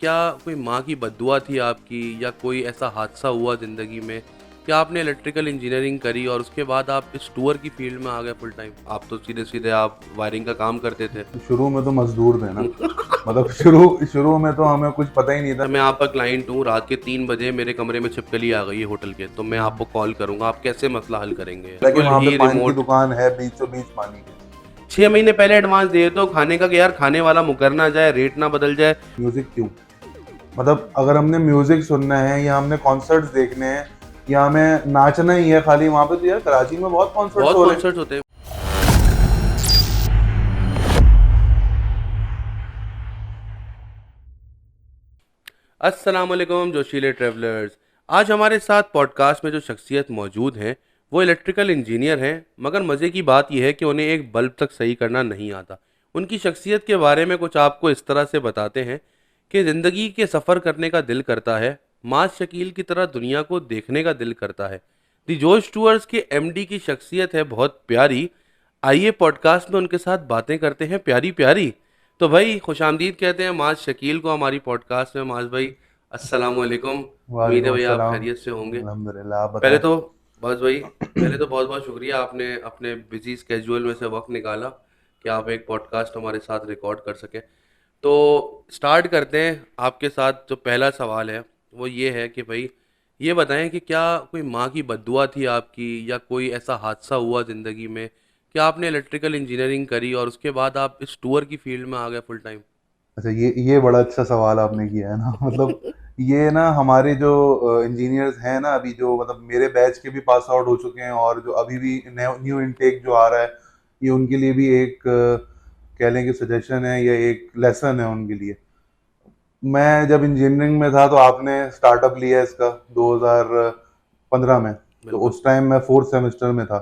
क्या कोई माँ की बद्दुआ थी आपकी या कोई ऐसा हादसा हुआ ज़िंदगी में? क्या आपने इलेक्ट्रिकल इंजीनियरिंग करी और उसके बाद आप इस टूर की फ़ील्ड में आ गए फुल टाइम? आप तो सीधे-सीधे आप वायरिंग का काम करते थे। शुरू में तो मजदूर थे ना। मतलब शुरू शुरू में तो हमें कुछ पता ही नहीं था। अच्छा, मैं आपका क्लाइंट हूँ, रात के 3 बजे मेरे कमरे में छिपकली आ गई है होटल के, तो मैं आपको कॉल करूँगा, आप कैसे मसला हल करेंगे? हालांकि बिल्कुल वहां पे ही पान की रिमोट। दुकान है बीचों बीच पानी के। 6 महीने पहले एडवांस दे दो खाने का कि यार खाने वाला मुकर ना जाए, रेट ना बदल जाए। म्यूजिक क्यों? मतलब अगर हमने म्यूजिक सुनना है या हमने कॉन्सर्ट्स देखने हैं या हमें नाचना ही है खाली, वहां पे तो यार कराची में बहुत कॉन्सर्ट्स बहुत हो रहे हैं। कॉन्सर्ट्स होते हैं। अस्सलाम वालेकुम जोशीले ट्रैवलर्स। आज हमारे साथ पॉडकास्ट में जो शख्सियत मौजूद हैं वो इलेक्ट्रिकल इंजीनियर हैं, मगर मज़े की बात यह है कि उन्हें एक बल्ब तक सही करना नहीं आता। उनकी शख्सियत के बारे में कुछ आपको इस तरह से बताते हैं कि ज़िंदगी के सफ़र करने का दिल करता है, माज शकील की तरह दुनिया को देखने का दिल करता है। दी जोश टूअर्स के एमडी की शख्सियत है बहुत प्यारी। आइए पॉडकास्ट में उनके साथ बातें करते हैं प्यारी प्यारी। तो भाई खुशामदीद कहते हैं माज शकील को हमारी पॉडकास्ट में। माज भाई अस्सलाम वालेकुम। उम्मीद है वालेकुम भैया आप अस्सलाम। खैरियत से होंगे। अल्हम्दुलिल्लाह, आप पहले बताएं। तो बस भाई, पहले तो बहुत बहुत शुक्रिया, आपने अपने बिजी स्केड्यूल में से वक्त निकाला कि आप एक पॉडकास्ट हमारे साथ रिकॉर्ड कर सकें। तो स्टार्ट करते हैं आपके साथ। जो पहला सवाल है वो ये है कि भाई ये बताएं कि क्या कोई माँ की बद्दुआ थी आपकी या कोई ऐसा हादसा हुआ ज़िंदगी में कि आपने इलेक्ट्रिकल इंजीनियरिंग करी और उसके बाद आप इस टूर की फील्ड में आ गए फुल टाइम? अच्छा, ये बड़ा अच्छा सवाल आपने किया है ना। मतलब ये ना हमारे जो इंजीनियर्स हैं ना, अभी जो मतलब मेरे बैच के भी पास आउट हो चुके हैं और जो अभी भी न्यू इनटेक जो आ रहा है, ये उनके लिए भी एक कह लें कि सजेशन है या एक लेसन है उनके लिए। मैं जब इंजीनियरिंग में था तो आपने स्टार्टअप लिया इसका 2015 में। तो बिल्कुल। उस टाइम मैं फोर्थ सेमेस्टर में था।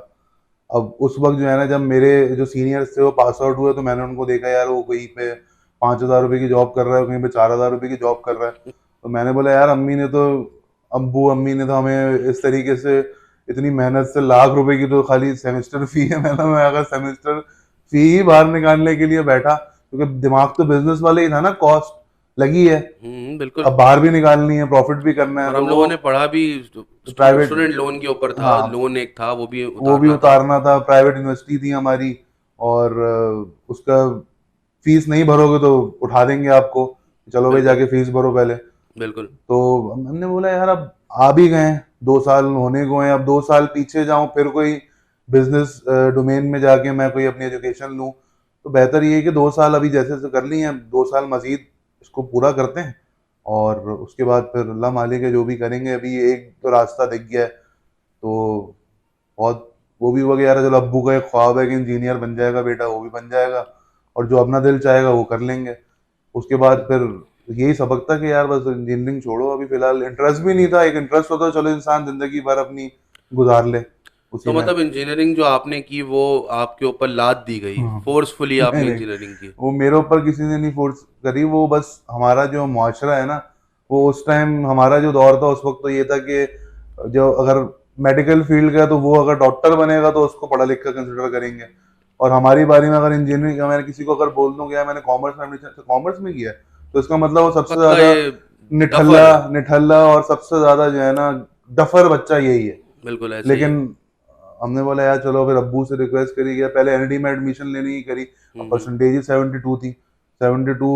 अब उस वक्त जो है ना, जब मेरे जो सीनियर्स थे वो पास आउट हुए तो मैंने उनको देखा, यार वो कहीं पे 5,000 रुपये की जॉब कर रहा है, कहीं पे 4,000 रुपये की जॉब कर रहा है। तो मैंने बोला यार, अम्बू अम्मी ने तो हमें इस तरीके से इतनी मेहनत से ₹1,00,000 की तो खाली सेमेस्टर फी है। मैं अगर सेमेस्टर फी ही बाहर निकालने के लिए बैठा, क्योंकि दिमाग तो बिजनेस वाले ही था ना, कॉस्ट लगी है, बिल्कुल। अब बाहर भी निकालनी है, प्रॉफिट भी करना है, और तो हम वो लोगों ने पढ़ा भी प्राइवेट। स्टूडेंट लोन के ऊपर था, हाँ, लोन एक था वो भी वो भी उतारना था। उतारना था, प्राइवेट यूनिवर्सिटी थी हमारी। और उसका फीस नहीं भरोगे तो उठा देंगे आपको, चलो भाई बिल्कुल। जाके फीस भरो पहले। बिल्कुल। तो हमने बोला यार, अब आ भी गए हैं, 2 साल होने को हैं, अब 2 साल पीछे जाऊं फिर कोई बिजनेस डोमेन में जाके मैं कोई अपनी एजुकेशन लूं, तो बेहतर ये है कि 2 साल अभी जैसे जैसे कर लिए हैं, 2 साल मजीद इसको पूरा करते हैं और उसके बाद फिर अल्लाह मालिक है जो भी करेंगे। अभी एक तो रास्ता दिख गया है, तो बहुत वो भी हुआ कि यार चलो, अब्बू का एक ख्वाब है कि इंजीनियर बन जाएगा बेटा, वो भी बन जाएगा और जो अपना दिल चाहेगा वो कर लेंगे। उसके बाद फिर यही सबक था कि यार बस इंजीनियरिंग छोड़ो, अभी फिलहाल इंटरेस्ट भी नहीं था। एक इंटरेस्ट होता तो चलो इंसान जिंदगी भर अपनी गुजार ले तो उसी में। मतलब इंजीनियरिंग जो आपने की वो आपके ऊपर लाद दी गई, हाँ। फोर्सफुली नहीं आपने नहीं, इंजीनियरिंग की? वो मेरे ऊपर किसी ने नहीं फोर्स करी, वो बस हमारा जो मुआशरा है ना, वो उस टाइम हमारा जो दौर था उस वक्त तो ये था कि जो अगर मेडिकल फील्ड का, तो वो अगर डॉक्टर बनेगा तो उसको पढ़ा लिखा कंसिडर करेंगे। और हमारी बारी में अगर इंजीनियरिंग का, मैंने किसी को अगर बोल दूं कि यार मैंने कॉमर्स में एडमिशन, कॉमर्स में किया है, तो इसका मतलब वो सबसे पक्का ज्यादा ये निठल्ला डफर है। निठल्ला और सबसे ज्यादा जो है ना डफर बच्चा यही है। बिल्कुल ऐसे ही लेकिन है। हमने बोला यार चलो, फिर अब्बू से रिक्वेस्ट करी गया, पहले एनडी में एडमिशन लेने की करी। अब हम्म। परसेंटेज ही 72 थी। 72।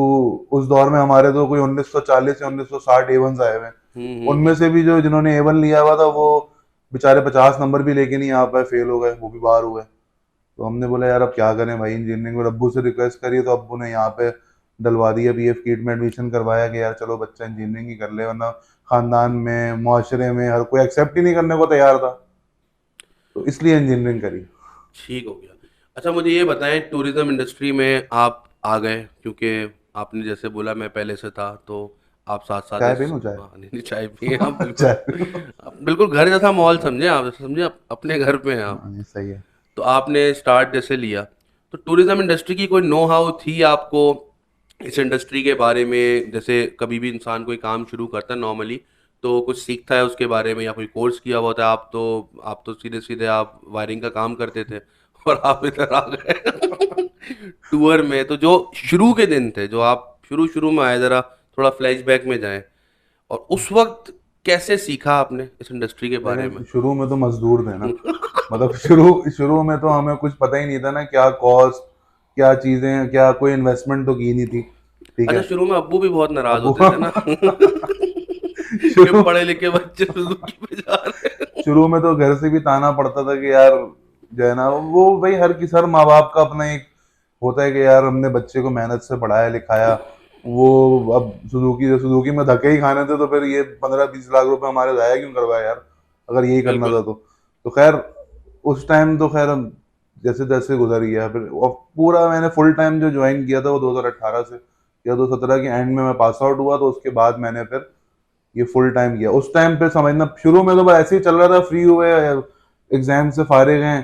उस दौर में हमारे तो कोई 1940 या 1960 A1s आए हुए हैं। हम्म। उनमें से भी जो जिन्होंने A1 लिया हुआ था वो बेचारे 50 नंबर भी लेके नहीं आ पाए, फेल हो गए, वो भी बाहर हुए। तो हमने बोला यार अब क्या करें भाई इंजीनियरिंग में, अब्बू से रिक्वेस्ट करी तो अब्बू ने यहाँ पे डलवा दिया, BF कीट में एडमिशन करवाया कि यार चलो बच्चा इंजीनियरिंग ही कर ले, वरना खानदान में मुआशरे में हर कोई एक्सेप्ट ही नहीं करने को तैयार था। तो इसलिए इंजीनियरिंग करी। ठीक हो गया। अच्छा मुझे ये बताएं, टूरिज्म इंडस्ट्री में आप आ गए क्योंकि आपने जैसे बोला मैं पहले से था, तो आप साथ साथ चाय इस, पी लूं, चाय? हाँ, नहीं नहीं, चाय पिए आप बिल्कुल। चाय पी लूं। आप बिल्कुल घर जैसा माहौल समझे, आप जैसे समझे अपने घर पे हैं आप। हाँ, नहीं सही है। तो आपने स्टार्ट जैसे लिया, तो टूरिज्म इंडस्ट्री की कोई नो हाउ थी आपको इस इंडस्ट्री के बारे में? जैसे कभी भी इंसान कोई काम शुरू करता है नॉर्मली, तो कुछ सीखता है उसके बारे में या कोई कोर्स किया हुआ होता है। आप तो सीधे सीधे आप वायरिंग का काम करते थे और आप इधर आ गए टूर में। तो जो शुरू के दिन थे, जो आप शुरू शुरू में आए, ज़रा थोड़ा फ्लैशबैक में जाएं, और उस वक्त कैसे सीखा आपने इस इंडस्ट्री के बारे में? देखें, शुरू में तो मजदूर थे ना, मतलब शुरू शुरू में तो हमें कुछ पता ही नहीं था ना, क्या कॉस्ट, क्या चीजें, क्या कोई इन्वेस्टमेंट तो की नहीं थी। ठीक अच्छा, है। शुरू में अब्बू भी बहुत नाराज अब वो होते थे ना कि शुरू पढ़े लिखे बच्चे सुजुकी पे जा रहे हैं। शुरू में तो घर से भी ताना पड़ता था कि यार जो है ना, वो भाई हर माँ बाप का अपना एक होता है कि यार हमने बच्चे को मेहनत से पढ़ाया लिखाया, वो अब सुजुकी में धक्के ही खाने थे, तो फिर ये 15-20 लाख रुपए हमारे जाया क्यों करवाया यार, अगर यही करना बिल्कुल। था तो खैर उस टाइम तो खैर हम जैसे तैसे गुजर गया। फिर और पूरा मैंने फुल टाइम जो ज्वाइन किया था वो 2018 से या 2017 के एंड में मैं पास आउट हुआ, तो उसके बाद मैंने फिर ये फुल टाइम किया। उस टाइम पे समझना, शुरू में तो बस ऐसे ही चल रहा था, फ्री हुए, एग्जाम से फारिग हैं,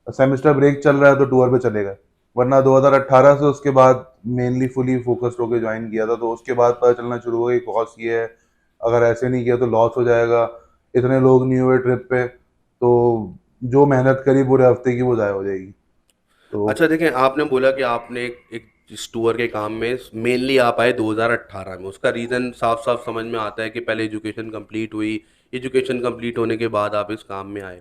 सेमेस्टर ब्रेक चल रहा है तो टूर पे चले गए। वरना 2018 से उसके बाद मेनली फुली फोकस्ड होकर ज्वाइन किया था, तो उसके बाद पता चलना शुरू हो गई कॉस्ट ये है, अगर ऐसे नहीं किया तो लॉस हो जाएगा, इतने लोग नहीं हुए ट्रिप पे, तो जो मेहनत करी पूरे हफ्ते की वो जाया हो जाएगी। तो अच्छा देखें, आपने बोला कि आपने एक इस टूर के काम में मेनली आप आए 2018 में। उसका रीज़न साफ साफ समझ में आता है कि पहले एजुकेशन कंप्लीट हुई, एजुकेशन कंप्लीट होने के बाद आप इस काम में आए।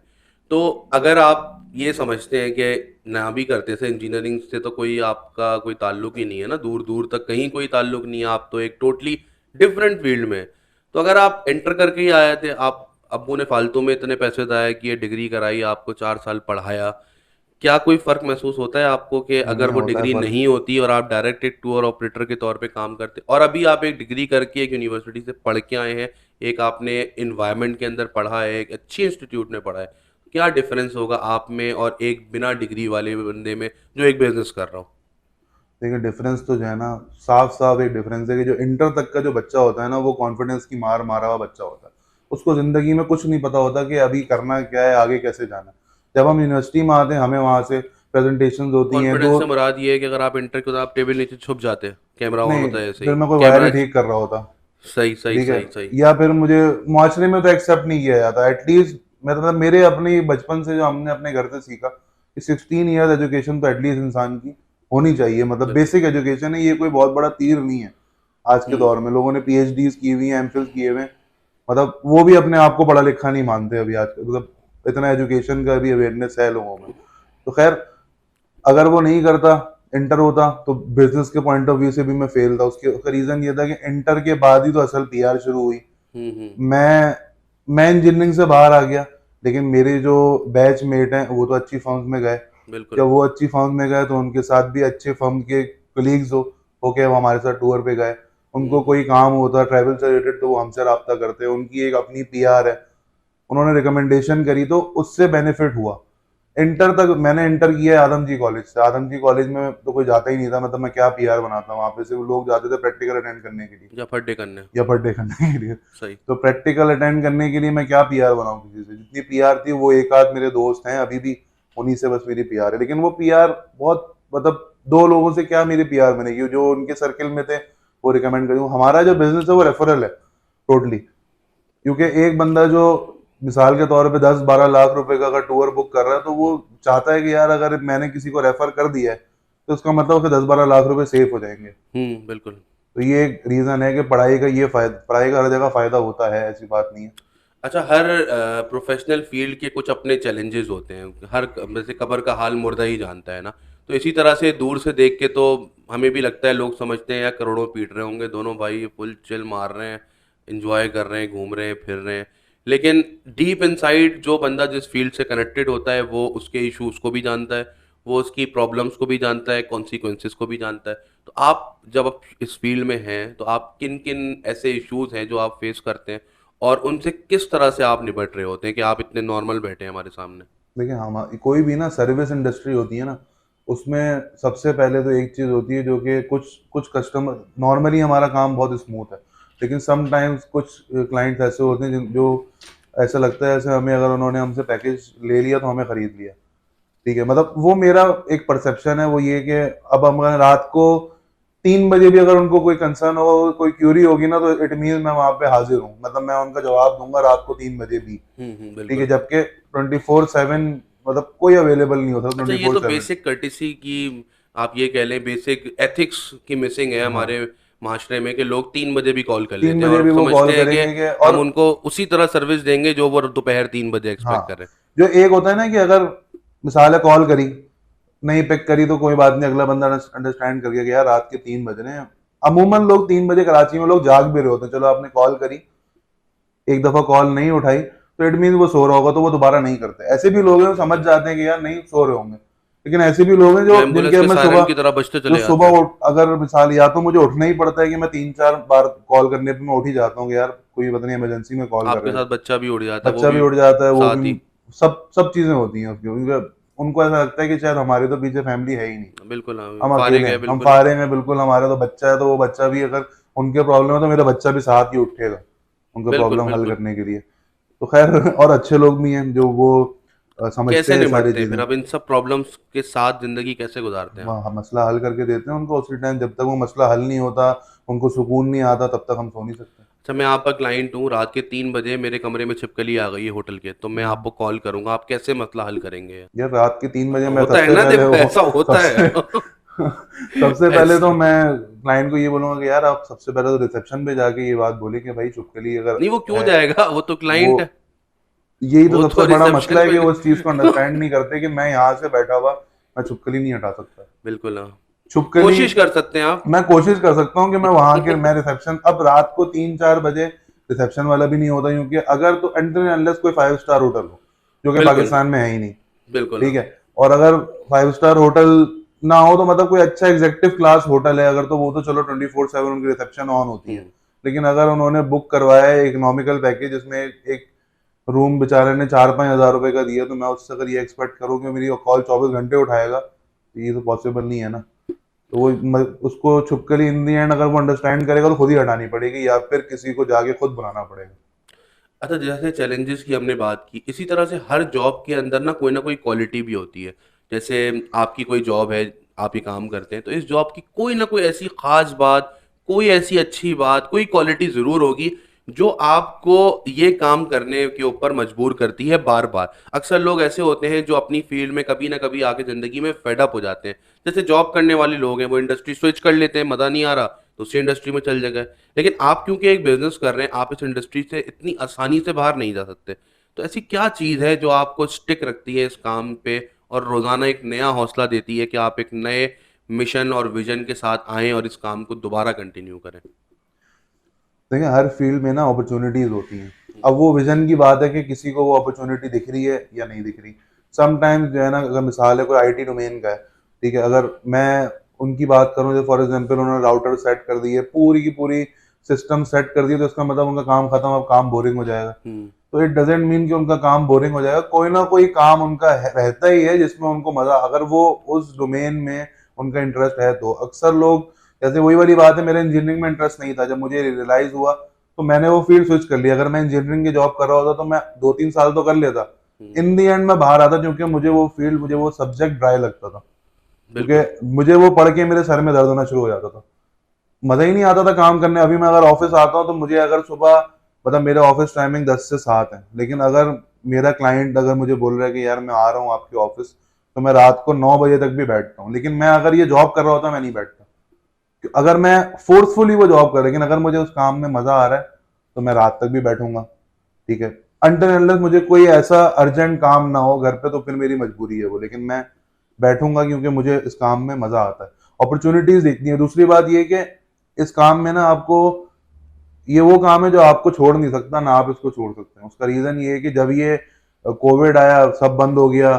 तो अगर आप ये समझते हैं कि ना भी करते थे इंजीनियरिंग से, तो कोई आपका कोई ताल्लुक ही नहीं है ना, दूर दूर तक कहीं कोई ताल्लुक नहीं है, आप तो एक टोटली डिफरेंट फील्ड में हैं। तो अगर आप एंटर करके ही आए थे, आप अब्बू ने फालतू में इतने पैसे दिए कि ये डिग्री कराई, आपको 4 साल पढ़ाया, क्या कोई फ़र्क महसूस होता है आपको कि नहीं अगर नहीं, वो होता है डिग्री फर्क। नहीं होती और आप डायरेक्ट एक टूर ऑपरेटर के तौर पे काम करते, और अभी आप एक डिग्री करके एक यूनिवर्सिटी से पढ़ के आए हैं, एक आपने इन्वायरमेंट के अंदर पढ़ा है, एक अच्छी इंस्टीट्यूट में पढ़ा है, क्या डिफरेंस होगा आप में और एक बिना डिग्री वाले बंदे में जो एक बिजनेस कर रहा हो? देखिए डिफरेंस तो जो है ना, साफ साफ एक डिफरेंस है कि जो इंटर तक का जो बच्चा होता है ना, वो कॉन्फिडेंस की मार मारा हुआ बच्चा होता है। उसको जिंदगी में कुछ नहीं पता होता कि अभी करना क्या है, आगे कैसे जाना है। जब हम यूनिवर्सिटी में आते हैं, हमें वहाँ से प्रेजेंटेशंस होती हैं कॉन्फिडेंस दो। से मुराद ये है कि अगर आप इंटर के, तो आप टेबल नीचे छुप जाते, कैमरा ऑन नहीं, होता है ऐसे फिर ही, मैं कोई वायर कैमरा। ही ठीक कर रहा होता। सही सही ठीक है। सही सही। या फिर मुझे मुआशरे में तो एक्सेप्ट नहीं किया जाता एटलीस्ट। मतलब मेरे अपने बचपन से जो हमने अपने घर से सीखा कि 16 ईयर एजुकेशन तो एटलीस्ट इंसान की होनी चाहिए, मतलब बिल्कुल। बेसिक एजुकेशन है, ये कोई बहुत बड़ा तीर नहीं है। आज के हम्म। दौर में लोगों ने पीएचडीज की हुई हैं, एमफिल किए हुए हैं, मतलब वो भी अपने आप को पढ़ा लिखा नहीं मानते अभी आज, मतलब इतना एजुकेशन का भी अवेयरनेस है लोगों में। तो खैर, अगर वो नहीं करता, इंटर होता, तो बिजनेस के पॉइंट ऑफ व्यू से भी मैं फेल था। उसका रीजन ये था कि इंटर के बाद ही तो असल पीआर शुरू हुई। हम्म। मैं मैं इंजीनियरिंग से बाहर आ गया, लेकिन मेरे जो बैच मेट हैं वो तो अच्छी फर्म्स में गए। बिल्कुल। जब वो अच्छी फर्म में गए तो उनके साथ भी अच्छे फर्म के कलीग्स हो के वो हमारे साथ टूर पे गए। उनको हम्म। कोई काम होता ट्रैवल से रिलेटेड तो वो हमसे रब्ता करते हैं, उनकी एक अपनी पीआर है, उन्होंने रिकमेंडेशन करी तो उससे बेनिफिट हुआ। इंटर तक मैंने इंटर किया है आदम जी कॉलेज से। आदम जी कॉलेज में तो कोई जाता ही नहीं था, मतलब मैं क्या पीआर बनाता हूँ, वहाँ पे सिर्फ लोग जाते थे प्रैक्टिकल अटेंड करने के लिए या फड्डे करने। या बर्थडे करने के लिए। सही। तो प्रैक्टिकल अटेंड करने के लिए मैं क्या पीआर बनाऊं किसी से, जितनी पीआर थी वो एक आध मेरे दोस्त हैं अभी भी, उन्हीं से बस मेरी पीआर है। लेकिन वो पीआर बहुत, मतलब दो लोगों से क्या मेरी पीआर बनेगी, जो उनके सर्किल में थे वो रिकमेंड करेंगे। हमारा जो बिजनेस है वो रेफरल है टोटली, क्योंकि एक बंदा जो मिसाल के तौर पे 10-12 लाख रुपए का अगर टूर बुक कर रहा है, तो वो चाहता है कि यार अगर मैंने किसी को रेफर कर दिया है तो उसका मतलब उसे 10-12 लाख रुपए सेफ हो जाएंगे। बिल्कुल। तो ये एक रीजन है कि पढ़ाई का हर जगह फायदा होता है, ऐसी बात नहीं है। अच्छा, हर प्रोफेशनल फील्ड के कुछ अपने चैलेंजेस होते हैं, हर जैसे कबर का हाल मुर्दा ही जानता है ना। तो इसी तरह से दूर से देख के तो हमें भी लगता है, लोग समझते हैं यार करोड़ों पीट रहे होंगे दोनों भाई, फुल चिल मार रहे हैं, इंजॉय कर रहे हैं, घूम रहे हैं, फिर रहे हैं। लेकिन डीप इनसाइड जो बंदा जिस फील्ड से कनेक्टेड होता है, वो उसके इश्यूज को भी जानता है, वो उसकी प्रॉब्लम्स को भी जानता है, कॉन्सिक्वेंसेस को भी जानता है। तो आप जब आप इस फील्ड में हैं, तो आप किन किन ऐसे इश्यूज हैं जो आप फेस करते हैं, और उनसे किस तरह से आप निपट रहे होते हैं कि आप इतने नॉर्मल बैठे हैं हमारे सामने? देखिए हम कोई भी ना सर्विस इंडस्ट्री होती है ना, उसमें सबसे पहले तो एक चीज़ होती है जो कि कुछ कुछ कस्टमर, नॉर्मली हमारा काम बहुत स्मूथ है, लेकिन समटाइम्स कुछ क्लाइंट्स ऐसे होते हैं जो ऐसा लगता है जैसे हमें, अगर उन्होंने हमसे पैकेज ले लिया तो हमें खरीद लिया। ठीक है, मतलब वो मेरा एक परसेप्शन है, वो ये कि अब हम अगर रात को 3 बजे भी अगर उनको कोई कंसर्न होगा, कोई क्यूरी होगी ना, तो इट मीन मैं वहां पे हाजिर हूँ, मतलब मैं उनका जवाब दूंगा रात को 3 बजे भी। ठीक है, बिल्कुल। जबकि 24/7 मतलब कोई अवेलेबल नहीं होता अच्छा, ये ट्वेंटी फोर तो सेवन बेसिक कर्टिसी की, आप ये कह लें बेसिक एथिक्स की मिसिंग है हाँ। हमारे माशरे में कि लोग 3 बजे भी कॉल कर 3 लेते हैं बजे और भी वो समझते कॉल हैं करेंगे कि, कि हम और उनको उसी तरह सर्विस देंगे जो वो दोपहर 3 बजे हाँ, एक्सपेक्ट कर रहे हैं। जो एक होता है ना कि अगर मिसाल है कॉल करी, नहीं पिक करी तो कोई बात नहीं, अगला बंदा अंडरस्टैंड कर गया कि यार रात के 3 बज रहे हैं। अमूमन लोग 3 बजे कराची में लोग जाग भी रहे होते हैं, चलो आपने कॉल करी, एक दफा कॉल नहीं उठाई तो इट मीन वो सो रहा होगा, तो वो दोबारा नहीं करते। ऐसे भी लोग हैं, वो समझ जाते हैं कि यार नहीं सो रहे होंगे, लेकिन ऐसे भी लोग हैं जो जो एम्बुलेंस जिनके के मैं सायरन सुबह, की तरह बजते जो चले जाते सुबह हैं। अगर मिसाल या तो मुझे उठना ही पड़ता है कि मैं 3-4 बार कॉल करने पे मैं उठ ही जाता हूँ कि यार कोई पता नहीं इमरजेंसी में कॉल कर आपके रहे हैं, साथ बच्चा भी उड़ जाता है, वो बच्चा भी भी उठ जाता है, वो साथ भी, ही। सब सब चीजें होती हैं उसकी, क्योंकि उनको ऐसा लगता है कि शायद हमारे तो पीछे फैमिली है ही नहीं, बिल्कुल हाँ, हम फारिग अकेले है हैं, हम बिल्कुल। फारे हैं बिल्कुल, हमारा तो बच्चा है, तो वो बच्चा भी अगर उनके प्रॉब्लम है तो मेरा बच्चा भी साथ ही उठेगा उनका बिल्कुल प्रॉब्लम हल बिल्कुल। करने के लिए। तो खैर और अच्छे लोग भी हैं जो वो समझते कैसे हैं सारी निपटते हैं चीजें, फिर, अब इन सब प्रॉब्लम्स के साथ जिंदगी कैसे गुजारते हैं आप? मसला हल करके देते हैं उनको उसी टाइम। जब तक वो मसला हल नहीं होता, उनको सुकून नहीं आता, तब तक हम सो नहीं सकते। अच्छा, मैं आपका क्लाइंट हूँ, रात के 3 बजे मेरे कमरे में छिपकली आ गई है होटल के, तो मैं आपको कॉल करूंगा, आप कैसे मसला हल करेंगे? यार रात के 3 बजे मैं होता है सबसे ना, पहले देखो वो ऐसा होता है। सबसे सबसे पहले तो ऐसा मैं क्लाइंट को ये बोलूंगा कि यार आप सबसे पहले तो रिसेप्शन पे जाके ये बात बोले कि भाई चुपकली अगर नहीं, वो क्यों है, जाएगा, वो तो वो, क्लाइंट है। यही तो वो सबसे तो बड़ा मसला रिसेप्शन है पे कि वो इस चीज को नहीं। अंडरस्टैंड नहीं करते कि मैं यहाँ से बैठा हुआ मैं छुपकली नहीं हटा सकता। बिल्कुल हाँ, छुपकली कोशिश कर सकते हैं आप। मैं कोशिश कर सकता हूँ कि मैं वहां के, मैं रिसेप्शन, अब रात को 3-4 बजे रिसेप्शन वाला भी नहीं होता, क्योंकि अगर तो एंटर अनलेस कोई 5 स्टार होटल हो, जो कि बिल्कुल पाकिस्तान में है ही नहीं, बिल्कुल ठीक हाँ। है, और अगर 5 स्टार होटल ना हो तो मतलब कोई अच्छा एग्जेक्टिव क्लास होटल है अगर, तो वो तो चलो 24/7 उनकी रिसेप्शन ऑन होती है। हम्म। लेकिन अगर उन्होंने बुक करवाया है इकोनॉमिकल पैकेज जिसमें एक रूम बेचारे ने 4-5 हज़ार रुपए का दिया, तो मैं उससे अगर ये एक्सपेक्ट करूँ कि मेरी कॉल 24 घंटे उठाएगा, तो ये तो पॉसिबल नहीं है ना। तो वो उसको छुपकली इन दी एंड अगर वो अंडरस्टैंड करेगा तो खुद ही हटानी पड़ेगी, या फिर किसी को जाके खुद बुलाना पड़ेगा। अच्छा, जैसे चैलेंजेस की हमने बात की, इसी तरह से हर जॉब के अंदर ना कोई क्वालिटी भी होती है। जैसे आपकी कोई जॉब है, आप ये काम करते हैं, तो इस जॉब की कोई ना कोई ऐसी खास बात, कोई ऐसी अच्छी बात, कोई क्वालिटी ज़रूर होगी जो आपको ये काम करने के ऊपर मजबूर करती है बार बार। अक्सर लोग ऐसे होते हैं जो अपनी फील्ड में कभी ना कभी आके ज़िंदगी में फेड अप हो जाते हैं। जैसे जॉब करने वाले लोग हैं, वो इंडस्ट्री स्विच कर लेते हैं, मज़ा नहीं आ रहा तो उसी इंडस्ट्री में चल गए। लेकिन आप क्योंकि एक बिजनेस कर रहे हैं, आप इस इंडस्ट्री से इतनी आसानी से बाहर नहीं जा सकते। तो ऐसी क्या चीज़ है जो आपको स्टिक रखती है इस काम पे और रोज़ाना एक नया हौसला देती है कि आप एक नए मिशन और विजन के साथ आएँ और इस काम को दोबारा कंटिन्यू करें? देखिए हर फील्ड में ना अपॉर्चुनिटीज होती हैं। अब वो विजन की बात है कि किसी को वो अपॉर्चुनिटी दिख रही है या नहीं दिख रही। समटाइम्स जो है ना, अगर मिसाल है कोई आईटी डोमेन का है, ठीक है, अगर मैं उनकी बात करूं, जो फॉर एग्जांपल उन्होंने राउटर सेट कर दी है, पूरी की पूरी सिस्टम सेट कर दी है, तो इसका मतलब उनका काम खत्म, अब काम बोरिंग हो जाएगा। हुँ, तो इट डजेंट मीन कि उनका काम बोरिंग हो जाएगा, कोई ना कोई काम उनका रहता ही है जिसमें उनको मजा, अगर वो उस डोमेन में उनका इंटरेस्ट है तो। अक्सर लोग, जैसे वही वाली बात है, मेरा इंजीनियरिंग में इंटरेस्ट नहीं था, जब मुझे रियलाइज हुआ तो मैंने वो फील्ड स्विच कर लिया। अगर मैं इंजीनियरिंग की जॉब कर रहा होता तो मैं 2-3 साल तो कर लेता, हुँ, इन दी एंड मैं बाहर आता, क्योंकि मुझे वो फील्ड, मुझे वो सब्जेक्ट ड्राई लगता था, बिल्कुल। क्योंकि मुझे वो पढ़ के मेरे सर में दर्द होना शुरू हो जाता था, मजा ही नहीं आता था काम करने। अभी मैं अगर ऑफिस आता हूँ तो मुझे अगर सुबह, मतलब मेरा ऑफिस टाइमिंग 10 से 7 है, लेकिन अगर मेरा क्लाइंट अगर मुझे बोल रहा है कि यार मैं आ रहा हूँ आपके ऑफिस, तो मैं रात को 9 बजे तक भी बैठता हूँ। लेकिन मैं अगर ये जॉब कर रहा होता मैं नहीं बैठता, अगर मैं फोर्सफुली वो जॉब कर, लेकिन अगर मुझे उस काम में मजा आ रहा है तो मैं रात तक भी बैठूंगा, ठीक है, अनटिल अनलेस मुझे कोई ऐसा अर्जेंट काम ना हो घर पे, तो फिर मेरी मजबूरी है वो, लेकिन मैं बैठूंगा क्योंकि मुझे इस काम में मजा आता है। अपॉर्चुनिटीज देखनी है। दूसरी बात ये कि इस काम में ना आपको, ये वो काम है जो आपको छोड़ नहीं सकता ना आप इसको छोड़ सकते हैं। उसका रीजन ये है कि जब ये कोविड आया, सब बंद हो गया,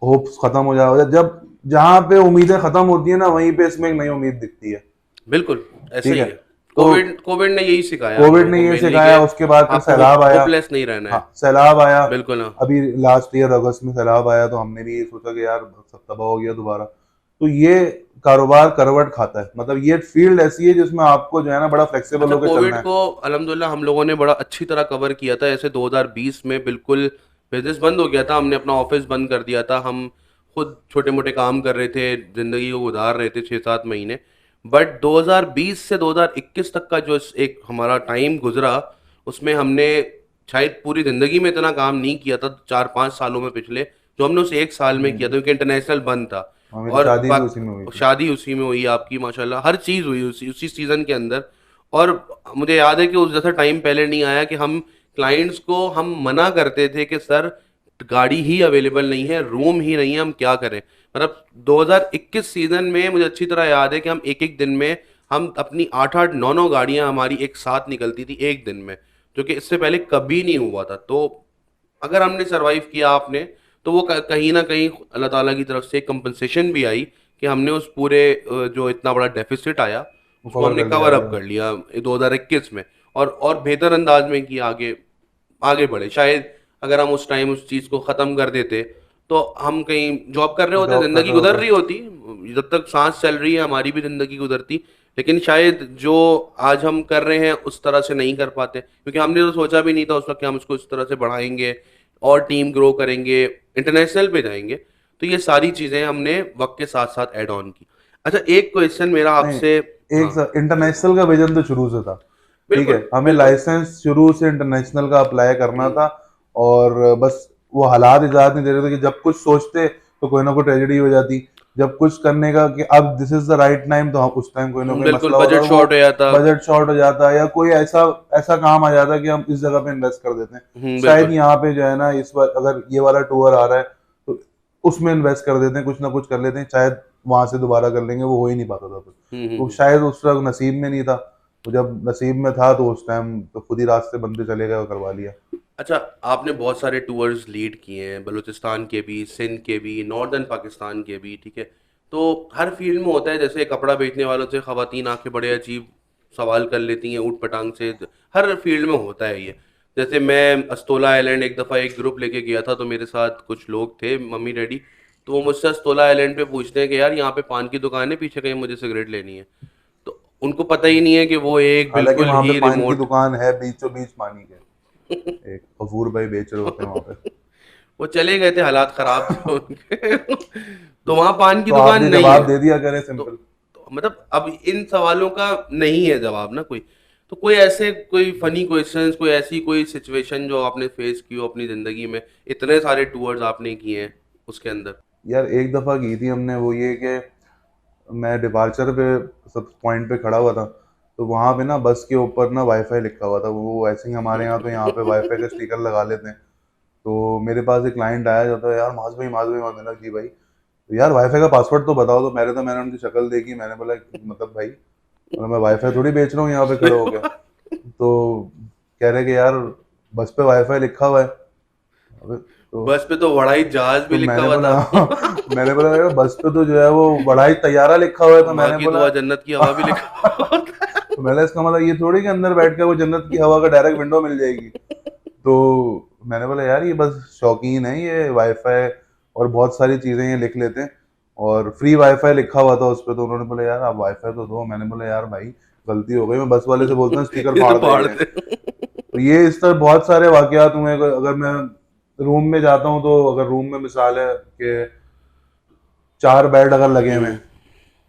होप्स खत्म हो जाएगा, जब जहां पे उम्मीदें खत्म होती है ना, वहीं पे इसमें एक नई उम्मीद दिखती है, बिल्कुल, ऐसा ठीक ही है। है। तो कोविड कोविड ने यही सिखाया हम कोविड लोगों ने को ये मेनली कि सिखाया, उसके बाद फिर आपको सैलाब आया। होपलेस नहीं रहना हाँ, है। सैलाब आया, बिल्कुल हाँ। अभी लास्ट ईयर अगस्त में सैलाब आया, तो हमने भी ये सोचा कि यार सब तबाह हो गया दोबारा। तो ये कारोबार करवट खाता है, मतलब ये फील्ड ऐसी है जिसमें आपको जो है ना बड़ा फ्लेक्सिबल अच्छा, होकर चलना कोविड है। को अल्हम्दुलिल्लाह हम लोगों ने बड़ा अच्छी तरह कवर किया था। ऐसे 2020 में बिल्कुल बिजनेस बंद हो गया था, हमने अपना ऑफिस बंद कर दिया था, हम खुद छोटे मोटे काम कर रहे थे, ज़िंदगी को गुजार रहे थे 6-7 महीने। बट 2020 से 2021 तक का जो एक हमारा टाइम गुजरा, उसमें हमने शायद पूरी ज़िंदगी में इतना काम नहीं किया था 4-5 सालों में पिछले, जो हमने उस एक साल में किया था, हम्म, क्योंकि इंटरनेशनल बंद था। हाँ, मेरी और शादी भी उसी में हुई थी। शादी उसी में हुई आपकी, माशाल्लाह हर चीज़ हुई उसी उसी सीज़न के अंदर। और मुझे याद है कि उस जैसा टाइम पहले नहीं आया कि हम क्लाइंट्स को हम मना करते थे कि सर गाड़ी ही अवेलेबल नहीं है, रूम ही नहीं है, हम क्या करें। मतलब 2021 सीज़न में मुझे अच्छी तरह याद है कि हम एक एक दिन में हम अपनी 8-8 9-9 गाड़ियां हमारी एक साथ निकलती थी एक दिन में, जो कि इससे पहले कभी नहीं हुआ था। तो अगर हमने सरवाइव किया आपने, तो वो कहीं ना कहीं अल्लाह ताला की तरफ से एक कंपनसेशन भी आई कि हमने उस पूरे जो इतना बड़ा डेफिसिट आया वो उसको कवर हमने कर लिया कवर अप गया। कर लिया 2021 में। और बेहतर अंदाज में कि आगे आगे बढ़े। शायद अगर हम उस टाइम उस चीज़ को ख़त्म कर देते तो हम कहीं जॉब कर रहे होते, जॉब कर ज़िंदगी रहे गुजर होते। रही होती, जब तक सांस चल रही है हमारी भी ज़िंदगी गुजरती। लेकिन शायद जो आज हम कर रहे हैं उस तरह से नहीं कर पाते, क्योंकि हमने तो सोचा भी नहीं था उस वक्त कि हम इसको इस तरह से बढ़ाएंगे और टीम ग्रो करेंगे, इंटरनेशनल पे जाएंगे। तो ये सारी चीज़ें हमने वक्त के साथ साथ ऐड ऑन की। अच्छा, एक क्वेश्चन मेरा नहीं, आपसे। हाँ, एक इंटरनेशनल का विजन तो शुरू से था। ठीक है, बिल्कुल हमें बिल्कुल। लाइसेंस शुरू से इंटरनेशनल का अप्लाई करना हम्म, था। और बस वो हालात इजाज़त नहीं दे रहे थे कि जब कुछ सोचते तो कोई ना कोई ट्रेजेडी हो जाती। जब कुछ करने का कि अब this is the right time, तो हम उस टाइम कोई ना कोई बिल्कुल मसला होता बजट है, वो शॉर्ट हो जाता। बजट शॉर्ट हो जाता, या कोई ऐसा ऐसा काम आ जाता कि हम इस जगह पे इन्वेस्ट कर देते हैं। शायद बिल्कुल। यहाँ पे जो है ना, इस बार अगर ये वाला टूर आ रहा है तो उसमें इन्वेस्ट कर देते हैं, कुछ ना कुछ कर लेते हैं, शायद वहां से दोबारा कर लेंगे, वो हो ही नहीं पाता था फिर। तो हम्म। शायद उस वक्त नसीब में नहीं था। तो जब नसीब में था तो उस टाइम तो खुद ही रास्ते बनते चले गए और करवा लिया। अच्छा, आपने बहुत सारे टूर्स लीड किए हैं, बलूचिस्तान के भी, सिंध के भी, नॉर्दर्न पाकिस्तान के भी, ठीक है। तो हर फील्ड में होता है, जैसे कपड़ा बेचने वालों से ख़वातीन आके बड़े अजीब सवाल कर लेती हैं ऊट पटांग से। हर फील्ड में होता है ये। जैसे मैं अस्तोला आइलैंड एक दफ़ा एक ग्रुप लेके गया था, तो मेरे साथ कुछ लोग थे, मम्मी डैडी। तो वो मुझसे अस्तोला आइलैंड पे पूछते हैं कि यार यहाँ पे पान की दुकान है पीछे, कहीं मुझे सिगरेट लेनी है। तो उनको पता ही नहीं है कि वो एक हालांकि बिल्कुल वहां पे ही पान की रिमोट दुकान है, बीचों बीच पानी के एक गफूर भाई बेच रहे होते हैं वहां पे। वो चले गए थे, हालात खराब थे उनके। तो वहां पान की तो आप दुकान भी नहीं है। जवाब दे दिया करें तो, सिंपल। तो मतलब अब इन सवालों का नहीं है जवाब ना कोई। तो कोई ऐसे कोई फनी क्वेश्चंस, कोई ऐसी कोई सिचुएशन जो आपने फेस की हो अपनी जिंदगी में, इतने सारे टूर्स आपने किए हैं उसके अंदर। यार एक दफा की थी हमने, वो ये कि मैं डिपार्चर पे सब पॉइंट पे खड़ा हुआ था। तो वहां पे ना बस के ऊपर ना वाईफाई लिखा हुआ था। वो ऐसे ही हमारे यहाँ तो यहाँ पे वाईफाई का स्टिकर लगा लेते हैं। तो मेरे पास एक क्लाइंट आया जो था, यार माज भाई मैंने कहा, जी भाई। तो यार वाईफाई का पासवर्ड तो बताओ। तो मैंने उनकी शक्ल देखी, मैंने बोला मतलब भाई, मतलब मैं वाईफाई थोड़ी बेच रहा हूँ यहाँ पे खड़े हो गया। तो कह रहे कि यार बस पे वाईफाई लिखा हुआ है। अबे तो बस पे तो बड़ा ही जहाज भी तो लिखा मैंने हुआ बोला था। मैंने बोला यार बस पे तो जो है वो बड़ा ही तैयारा लिखा हुआ है। तो माँ मैंने की बोला दुआ जन्नत की हवा भी लिखा हुआ था। तो मैंने इसका मतलब ये थोड़ी कि अंदर बैठ के वो जन्नत की हवा का डायरेक्ट विंडो मिल जाएगी। तो मैंने बोला यार ये बस शौकीन है, ये वाईफाई और बहुत सारी चीजें ये लिख लेते हैं। और फ्री वाईफाई लिखा हुआ था उस पर। तो उन्होंने बोला यार आप वाईफाई तो दो। मैंने बोला यार भाई गलती हो गई, मैं बस वाले से बोलता हूँ स्टिकर ये तो फाड़ दे पहाड़ ये। थे। तो ये इस तरह बहुत सारे वाकयात हुए हैं। अगर मैं रूम में जाता हूँ तो अगर रूम में मिसाल है कि 4 बेड अगर लगे हुए हैं, हम्म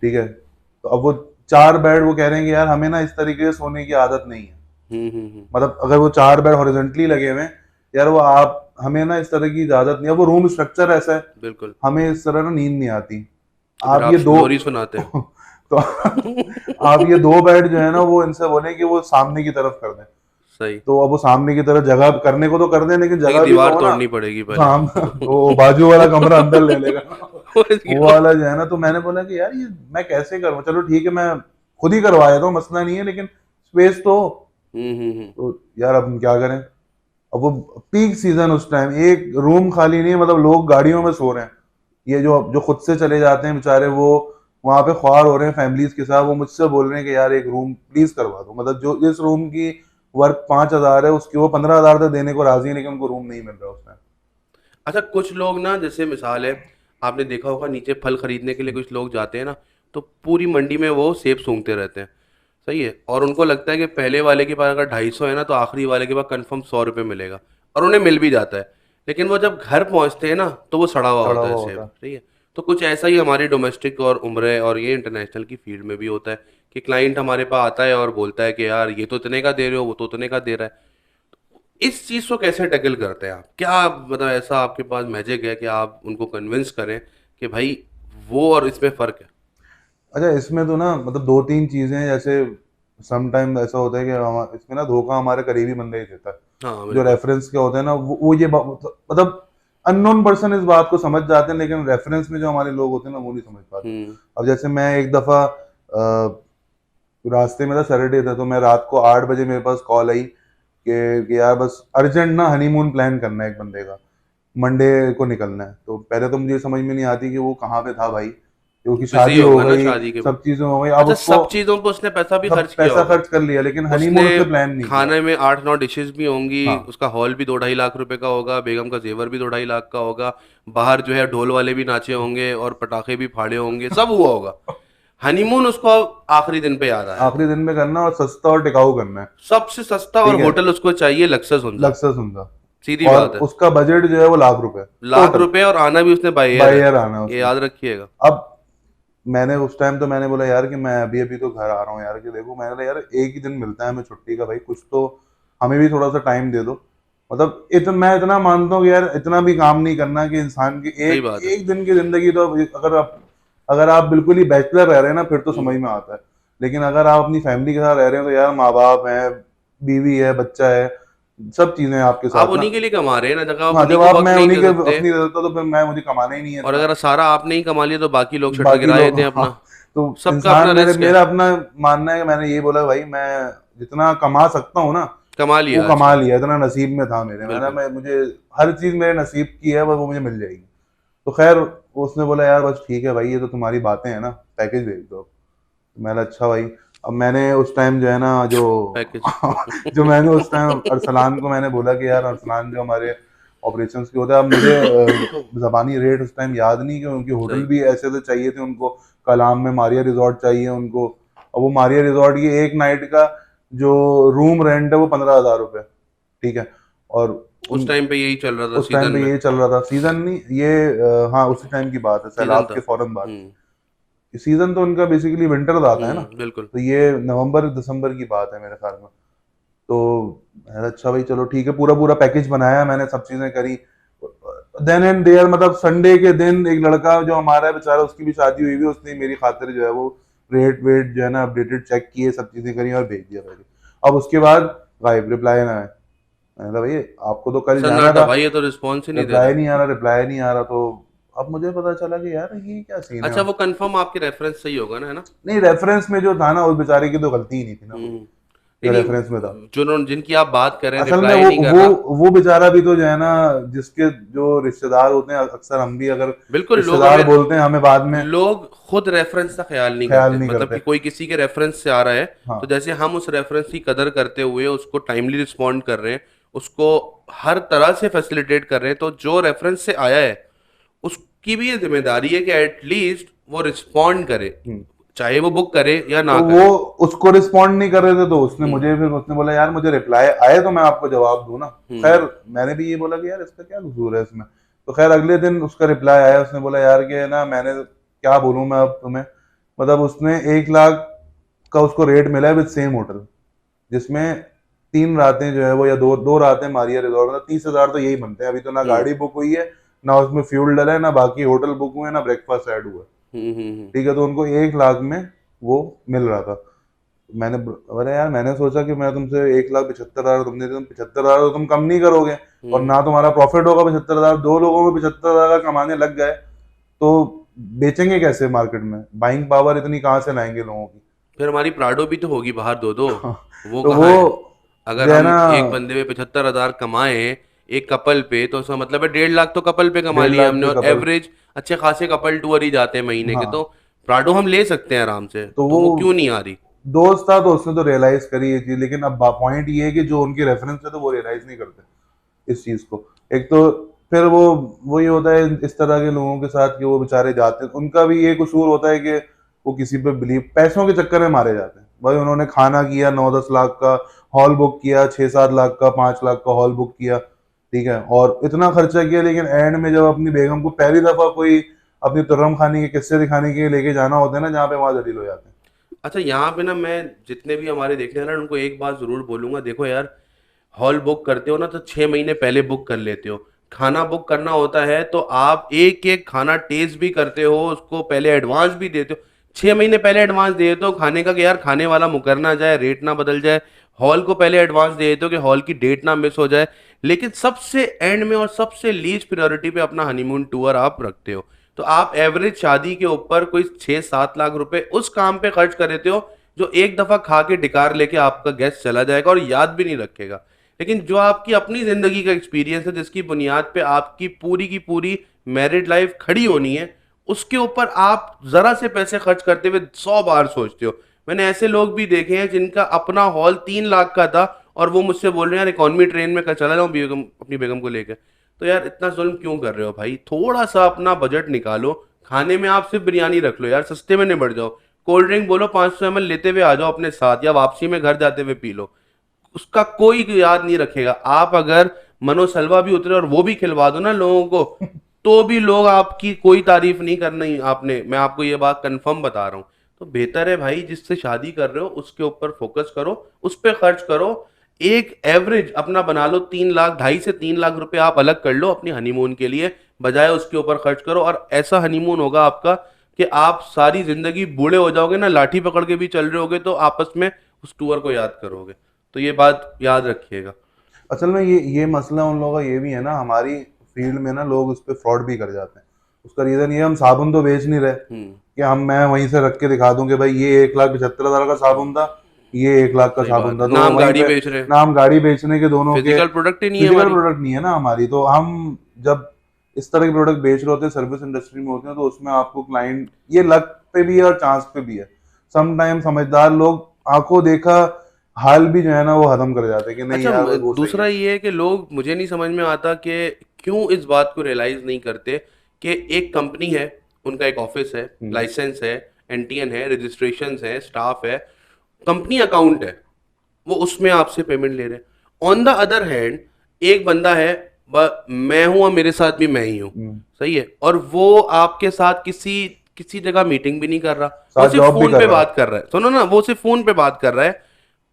ठीक है, तो अब वो 4 बेड वो कह रहे हैं कि यार हमें ना इस तरीके से सोने की आदत नहीं है। हम्म। मतलब अगर वो 4 बेड हॉरिजॉन्टली लगे हुए हैं, यार वो आप हमें ना इस तरह की इजाजत नहीं है। वो रूम स्ट्रक्चर ऐसा है, बिल्कुल। हमें इस तरह ना नींद नहीं आती। तो फिर आप आप ये दो लोरी सुनाते हैं। तो आप ये 2 बेड जो है ना वो इनसे बोले कि वो सामने की तरफ कर दें। सही। तो अब वो सामने की तरफ जगह करने को तो कर दें, लेकिन लेकिन जगह भी तो दीवार हो ना। तोड़नी पड़ेगी पहले। हाँ, वो बाजू वाला कमरा अंदर ले लेगा। और वो क्यों? वाला जो है ना, तो मैंने बोला कि यार ये मैं कैसे करूँ। चलो ठीक है, मैं खुद ही करवा देता हूँ, मसला नहीं है, लेकिन स्पेस तो हो। हम्म। तो यार अब हम क्या करें। अब वो पीक सीजन, उस टाइम एक रूम खाली नहीं है, मतलब लोग गाड़ियों में सो रहे हैं। ये जो जो खुद से चले जाते हैं बेचारे, वो वहां पे ख्वार हो रहे हैं फैमिलीज के साथ। वो मुझसे बोल रहे हैं कि यार एक रूम प्लीज करवा दो। मतलब जो जिस रूम की वर्क 5,000 है, उसकी वो 15,000 तक देने को राजी है, लेकिन उनको रूम नहीं मिल रहा उसमें। अच्छा, कुछ लोग ना, जैसे मिसाल है, आपने देखा होगा नीचे फल खरीदने के लिए कुछ लोग जाते हैं ना, तो पूरी मंडी में वो सेब सूंघते रहते हैं। सही है। और उनको लगता है कि पहले वाले के पास अगर 250 है ना, तो आखिरी वाले के पास कंफर्म 100 रुपये मिलेगा। और उन्हें मिल भी जाता है। लेकिन वो जब घर पहुंचते हैं ना, तो वो सड़ा हुआ सड़ा होता है हुआ सेब। होता है। सही है। तो कुछ ऐसा ही हमारी डोमेस्टिक और उम्र और ये इंटरनेशनल की फील्ड में भी होता है कि क्लाइंट हमारे पास आता है और बोलता है कि यार ये तो इतने का दे रहे हो, वो तो इतने का दे रहा है। इस चीज़ को कैसे टैकल करते हैं आप? क्या मतलब ऐसा आपके पास मैजिक है कि आप उनको कन्विंस करें कि भाई वो और इसमें फ़र्क है। अच्छा, इसमें तो ना मतलब दो तीन चीजें हैं, जैसे समटाइम ऐसा होता है कि इसमें ना धोखा हमारे करीबी बंदे ही देता है। हाँ, जो बिल्कुल। रेफरेंस के होते हैं ना, वो ये मतलब अननोन पर्सन इस बात को समझ जाते हैं, लेकिन रेफरेंस में जो हमारे लोग होते हैं ना, वो नहीं समझ पाते। हुँ। अब जैसे मैं एक दफा रास्ते में था, सैटरडे था, तो मैं रात को 8 बजे मेरे पास कॉल आई कि यार बस अर्जेंट ना हनीमून प्लान करना है एक बंदे का, मंडे को निकलना है। तो पहले तो मुझे समझ में नहीं आती कि वो कहाँ पे था भाई, कि उसकी बिज़ी शादी हो होगा ना गई, शादी के बाद। सब चीजें हो गई, अब अच्छा, उसको सब चीज़ों पे उसने पैसा भी सब खर्च किया पैसा होगा। खर्च कर लिया, लेकिन हनीमून उसने उसने प्लान नहीं किया। खाने में 8-9 डिशेज़ भी होंगी, हाँ, उसका हॉल भी 2 ढाई लाख रुपए का होगा, बेगम का ज़ेवर भी 2 ढाई लाख का होगा, बाहर जो है ढोल वाले भी नाचे होंगे और पटाखे भी फाड़े होंगे, सब हुआ होगा। हनीमून उसको आखिरी दिन पे याद आया आखिरी था। दिन में करना और सस्ता और टिकाऊ करना है। सबसे सस्ता और ठीक है, होटल उसको चाहिए लक्सस होंजा। लक्सस उनका। सीधी और बात है। उसका बजट जो है वो ₹1,00,000 लाख टोटल, रुपए और आना भी उसने बाय एयर बाय है। ईयर आना है ये उसने। याद रखिएगा। अब मैंने उस टाइम तो मैंने बोला यार कि मैं अभी अभी तो घर आ रहा हूँ यार, कि देखो मैंने बोला यार एक ही दिन मिलता है हमें छुट्टी का, भाई कुछ तो हमें भी थोड़ा सा टाइम दे दो। मतलब इतना मैं इतना मानता हूँ कि यार इतना भी काम नहीं करना कि इंसान की सही एक बात है। एक दिन की जिंदगी तो, अगर आप बिल्कुल ही बैचलर रह रहे हैं ना, फिर तो हुँ। समझ में आता है। लेकिन अगर आप अपनी फैमिली के साथ रह रहे हैं, तो यार माँ बाप है, बीवी है, बच्चा है, सब चीजें हैं आपके आप साथ ना। उन्हीं के लिए कमा रहे हैं ना, जब आप हाँ, उन्हीं जब को आप वक़्त मैं नहीं उन्हीं दे के सकते अपनी रहता तो फिर मैं मुझे कमाना ही नहीं है और इतना। अगर सारा आपने ही कमा लिया तो बाकी लोग छटक बाकी गिरा लोग, देते हैं हाँ, अपना। तो सबका इंसान अपना मेरे रिस्क है। मेरा अपना मानना है कि मैंने ये बोला भाई मैं जितना कमा सकता हूँ ना, कमा वो लिया कमा अच्छा। लिया, इतना नसीब में था मेरे। बिल्कुल। मैं मुझे हर चीज मेरे नसीब की है, वो मुझे मिल जाएगी। तो खैर उसने बोला यार बस ठीक है भाई, ये तो तुम्हारी बातें हैं ना, पैकेज भेज दो। तो मैंने अच्छा भाई। अब मैंने उस टाइम जो है ना, जो पैकेज। जो मैंने उस टाइम अरसलान को मैंने बोला कि यार अरसलान जो हमारे ऑपरेशंस के होता है, अब मुझे ज़बानी रेट उस टाइम याद नहीं, कि उनके होटल सही। भी ऐसे तो चाहिए थे उनको। कलाम में मारिया रिजॉर्ट चाहिए उनको, और वो मारिया रिजॉर्ट की एक नाइट का जो रूम रेंट है वो ₹15,000। ठीक है। और उस उन टाइम पे यही चल रहा था उस टाइम सीज़न पे में। ये चल रहा था, सीजन नहीं ये, हाँ उसी टाइम की बात है, सीज़न सैलाब था। के फौरन बाद। हुँ। सीजन तो उनका बेसिकली विंटर का आता है ना, बिल्कुल। तो ये नवंबर दिसंबर की बात है मेरे ख्याल में। तो मैंने अच्छा भाई चलो ठीक है, पूरा पूरा पैकेज बनाया मैंने, सब चीजें करी। देन एंड देयर, मतलब संडे के दिन एक लड़का जो हमारा है बेचारा, उसकी भी शादी हुई हुई, उसने मेरी खातिर जो है वो रेट वेट जो है ना अपडेटेड चेक किए, सब चीजें करी और भेज दिया भाई। अब उसके बाद गायब, रिप्लाई ना है। मैंने कहा भाई आपको तो कल जाना सन्नाटा था, भाई, ये तो रिस्पॉन्स ही नहीं दे रिप्लाई रहा। नहीं आ रहा, रिप्लाई नहीं आ रहा। तो अब मुझे पता चला कि यार ये क्या सीन है। अच्छा, वो कंफर्म आपके रेफरेंस सही होगा ना, है ना? नहीं, रेफरेंस में जो था ना, उस बेचारे की तो गलती ही नहीं थी ना हुँ। कोई, नहीं, जो रेफरेंस में था। नहीं, जिनकी आप बात कर रहे हैं, असल में रिप्लाई वो नहीं कर वो रहा। वो बेचारा भी तो जो है ना, जिसके जो रिश्तेदार होते हैं, अक्सर हम भी अगर बिल्कुल, लोग रिश्तेदार अगर बोलते हैं हमें बाद में लोग खुद रेफरेंस का ख्याल नहीं ख्याल करते, नहीं मतलब करते। कि कोई किसी के रेफरेंस से आ रहा है, तो हाँ, जैसे हम उस रेफरेंस की कदर करते हुए उसको टाइमली रिस्पॉन्ड कर रहे हैं, उसको हर तरह से फैसिलिटेट कर रहे हैं, तो जो रेफरेंस से आया है उसकी भी ये जिम्मेदारी है कि एटलीस्ट वो रिस्पॉन्ड करे, हम्म। चाहे वो बुक करे या तो ना वो करे। उसको रिस्पॉन्ड नहीं कर रहे थे, तो हम्म। उसने बोला यार मुझे रिप्लाई आए तो मैं आपको जवाब दूं ना। खैर हम्म। मैंने भी ये बोला कि यार इसका क्या कसूर है इसमें। तो खैर अगले दिन उसका रिप्लाई आया, उसने बोला यार कि ना मैंने क्या बोलूं मैं अब तुम्हें, मतलब उसने 1 लाख का उसको रेट मिला है विद सेम होटल, जिसमें 3 रातें जो है वो, या दो दो रातें मारिया रिजॉर्ट, मतलब 30,000 तो यही बनते हैं। अभी तो ना हम्म। गाड़ी बुक हुई है, ना उसमें फ्यूल डला है, ना बाकी होटल बुक हुए हैं, ना ब्रेकफास्ट ऐड हुआ है। ठीक है, तो उनको 1 लाख में वो मिल रहा था। मैंने अरे यार मैंने सोचा कि मैं तुमसे 1,75,000 तुमने दिए, तुम 75,000 तो तुम कम नहीं करोगे, और हम्म। ना तुम्हारा प्रॉफिट होगा 75,000, दो लोगों में 75,000 का कमाने लग गए तो बेचेंगे कैसे मार्केट में, बाइंग पावर इतनी कहाँ से लाएंगे लोगों की। फिर हमारी प्राडो भी तो होगी बाहर, दो दो। वो तो वो कहाँ है? अगर जो है हम ना, एक बंदे पे 75,000 कमाए एक कपल पे, तो उसका मतलब है 1.5 लाख तो कपल पे कमा 1.5 लिया लाख हमने, पे और कपल। एवरेज अच्छे खासे कपल टूर ही जाते हैं महीने के, तो हाँ, प्राडो हम ले सकते हैं आराम से, तो तो वो वो क्यों नहीं आ रही? दोस्त था, तो उसने तो रियलाइज करी ये चीज, लेकिन अब पॉइंट ये है कि जो उनकी रेफरेंस है तो वो रियलाइज नहीं करते इस चीज को। एक तो फिर वो ये होता है इस तरह के लोगों के साथ कि वो बेचारे जाते हैं, उनका भी ये कसूर होता है कि वो किसी पे बिलीव, पैसों के चक्कर में मारे जाते हैं भाई। उन्होंने खाना किया 9-10 लाख का, हॉल बुक किया 6-7 लाख का, 5 लाख का हॉल बुक किया। ठीक है, और इतना खर्चा किया, लेकिन एंड में जब अपनी बेगम को पहली दफा कोई अपनी तुर्रम खानी के किस्से दिखाने के लिए लेके जाना होता है ना, जहाँ पे वहां जलील हो जाते हैं। अच्छा, यहाँ पे ना मैं जितने भी हमारे देखने वाले हैं उनको एक बात जरूर बोलूंगा, देखो यार, हॉल बुक करते हो ना तो 6 महीने पहले बुक कर लेते हो, खाना बुक करना होता है तो आप एक एक खाना टेस्ट भी करते हो, उसको पहले एडवांस भी देते हो। 6 महीने पहले एडवांस दे देते हो खाने का कि यार खाने वाला मुकर ना जाए, रेट ना बदल जाए। हॉल को पहले एडवांस दे देते हो कि हॉल की डेट ना मिस हो जाए। लेकिन सबसे एंड में और सबसे लीस्ट प्रायोरिटी पे अपना हनीमून टूर आप रखते हो। तो आप एवरेज शादी के ऊपर कोई 6-7 लाख रुपए उस काम पे खर्च कर देते हो जो एक दफा खा के डिकार लेके आपका गेस्ट चला जाएगा और याद भी नहीं रखेगा। लेकिन जो आपकी अपनी जिंदगी का एक्सपीरियंस है, जिसकी बुनियाद पे आपकी पूरी की पूरी मैरिड लाइफ खड़ी होनी है, उसके ऊपर आप जरा से पैसे खर्च करते हुए 100 बार सोचते हो। मैंने ऐसे लोग भी देखे हैं जिनका अपना हॉल 3 लाख का था और वो मुझसे बोल रहे हैं यार इकॉनमी ट्रेन में कल चला जाऊं बेगम, अपनी बेगम को लेकर। तो यार इतना जुल्म क्यों कर रहे हो भाई? थोड़ा सा अपना बजट निकालो। खाने में आप सिर्फ बिरयानी रख लो यार, सस्ते में निबट जाओ। कोल्ड ड्रिंक बोलो 500 ml लेते हुए आ जाओ अपने साथ, या वापसी में घर जाते हुए पी लो। उसका कोई याद नहीं रखेगा। आप अगर मनोसलवा भी उतरे और वो भी खिलवा दो ना लोगों को, तो भी लोग आपकी कोई तारीफ नहीं करना ही आपने। मैं आपको ये बात कंफर्म बता रहा हूँ। तो बेहतर है भाई, जिससे शादी कर रहे हो उसके ऊपर फोकस करो, उस पर खर्च करो। एक एवरेज अपना बना लो, 3 लाख, 2.5 से 3 लाख रुपए आप अलग कर लो अपनी हनीमून के लिए, बजाय उसके ऊपर खर्च करो। और ऐसा हनीमून होगा आपका कि आप सारी जिंदगी बूढ़े हो जाओगे ना, लाठी पकड़ के भी चल रहे होगे तो आपस में उस टूर को याद करोगे। तो ये बात याद रखिएगा। असल में ये मसला उन लोगों का ये भी है ना, हमारी फील्ड में ना लोग उस पर फ्रॉड भी कर जाते हैं। उसका रीजन ये, हम साबुन तो बेच नहीं रहे हम्म। कि मैं वहीं से रख के दिखा दूं कि भाई ये 1,75,000 का साबुन था, ये 1 लाख का सही साबुन बात था, है, तो नाम वहीं गाड़ी पे बेच रहे हैं। नाम गाड़ी बेचने के दोनों के फिजिकल प्रोडक्ट ही नहीं है फिजिकल हमारी। प्रोडक्ट नहीं है ना हमारी। तो हम जब इस तरह के प्रोडक्ट बेच रहे होते हैं, सर्विस इंडस्ट्री में होते हैं, तो उसमें आपको क्लाइंट ये लक पे भी है और चांस पे भी है। समटाइम समझदार लोग आंखों देखा हाल भी जो है ना वो खत्म कर जाते हैं कि नहीं अच्छा, यार बस वो सही दूसरा है। ये है कि लोग, मुझे नहीं समझ में आता कि क्यों इस बात को रियलाइज नहीं करते कि एक कंपनी है, उनका एक ऑफिस है, हम्म। लाइसेंस है, एनटीएन है, रजिस्ट्रेशन है, स्टाफ है, कंपनी अकाउंट है, वो उसमें आपसे पेमेंट ले रहे हैं। ऑन द अदर हैंड एक बंदा है, मैं हूं और मेरे साथ भी मैं ही हूं, हम्म। सही है, और वो आपके साथ किसी किसी जगह मीटिंग भी नहीं कर रहा, वो साथ सिर्फ जॉब भी फोन कर पे रहा है। बात कर रहा है। सुनो ना, वो सिर्फ फोन पे बात कर रहा है,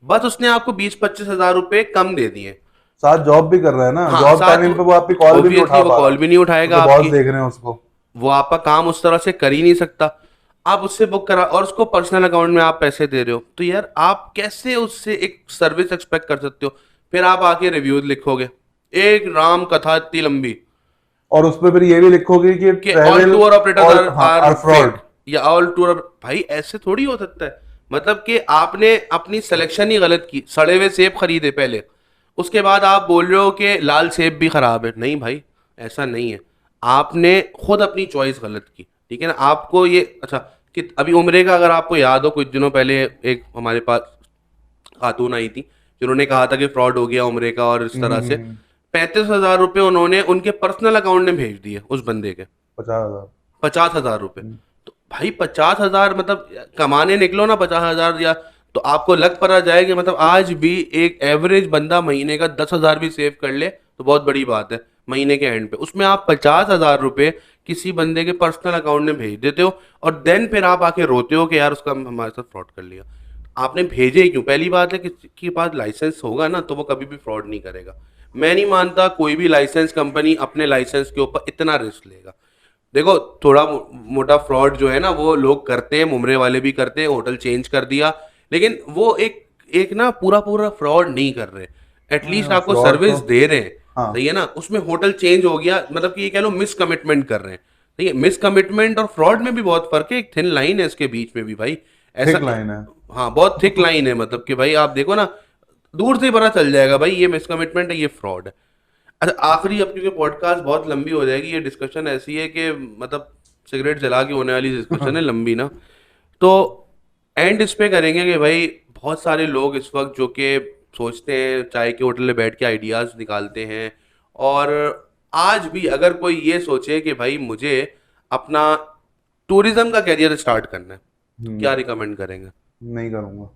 बस उसने आपको 20-25 हजार रुपए कम दे दिए। साथ जॉब भी कर रहा है ना, हाँ, जॉब साथ टाइम पे वो आपकी कॉल भी नहीं ऑब्वियसली उठा वो पा रहा, कॉल भी नहीं उठाएगा उसके बॉस आपकी, देख रहे हैं उसको। वो आपका काम उस तरह से कर ही नहीं सकता। आप उससे बुक करा और उसको पर्सनल अकाउंट में आप पैसे दे रहे हो, तो यार आप कैसे उससे एक सर्विस एक्सपेक्ट कर सकते हो? फिर आप आके रिव्यूज लिखोगे, एक राम कथा इतनी लंबी और उस पर फिर ये भी लिखोगे कि कि ऑल ट्रैवल टूर ऑपरेटर्स और आर हाँ आर आर फेक, फ्रॉड। या ऑल टूर। भाई ऐसे थोड़ी हो सकता है। मतलब कि आपने अपनी सिलेक्शन ही गलत की, सड़े हुए सेब खरीदे पहले, उसके बाद आप बोल रहे हो कि लाल सेब भी खराब है। नहीं भाई, ऐसा नहीं है। आपने खुद अपनी चॉइस गलत की, ठीक है ना? आपको ये अच्छा कि अभी उम्रे का अगर आपको याद हो, कुछ दिनों पहले एक हमारे पास खातून आई थी जिन्होंने कहा था कि फ्रॉड हो गया उम्रे का, और इस तरह से 35 हजार रुपये उन्होंने उनके पर्सनल अकाउंट में भेज दिए उस बंदे के। 50,000। 50 हजार रुपये। तो भाई 50 हजार मतलब कमाने निकलो ना 50 हजार, या तो आपको लग पड़ा जाए कि मतलब आज भी एक एवरेज बंदा महीने का 10 हजार भी सेव कर ले तो बहुत बड़ी बात है। महीने के एंड पे उसमें आप 50 हजार रुपये किसी बंदे के पर्सनल अकाउंट में भेज देते हो, और देन फिर आप आके रोते हो कि यार उसका हमारे साथ फ्रॉड कर लिया। आपने भेजे ही क्यों? पहली बात है, किसी के पास लाइसेंस होगा ना तो वो कभी भी फ्रॉड नहीं करेगा। मैं नहीं मानता कोई भी लाइसेंस कंपनी अपने लाइसेंस के ऊपर इतना रिस्क लेगा। देखो, थोड़ा मोटा फ्रॉड जो है ना वो लोग करते हैं, मुमरे वाले भी करते हैं, होटल चेंज कर दिया, लेकिन वो एक एक ना पूरा पूरा फ्रॉड नहीं कर रहे। एटलीस्ट आपको फ्रॉड तो सर्विस दे रहे हैं, हाँ, सही है ना? उसमें होटल चेंज हो गया, मतलब कि ये कह लो मिस कमिटमेंट कर रहे हैं। ठीक है, मिस कमिटमेंट और फ्रॉड में भी बहुत फर्क है, एक थिन लाइन है इसके बीच में भी भाई। ऐसा, थिक लाइन है। हाँ बहुत थिक लाइन है, मतलब कि भाई आप देखो ना, दूर से ही पता चल जाएगा भाई ये मिस कमिटमेंट है, ये फ्रॉड है। अच्छा, आखिरी, अब क्योंकि पॉडकास्ट बहुत लंबी हो जाएगी, ये डिस्कशन ऐसी है कि मतलब सिगरेट जला के होने वाली डिस्कशन है लंबी ना, तो एंड इस पे करेंगे कि भाई बहुत सारे लोग इस वक्त जो कि सोचते हैं चाय के होटल में बैठ के आइडियाज़ निकालते हैं, और आज भी अगर कोई ये सोचे कि भाई मुझे अपना टूरिज्म का करियर स्टार्ट करना है, तो क्या हम्म। रिकमेंड करेंगे? नहीं करूंगा।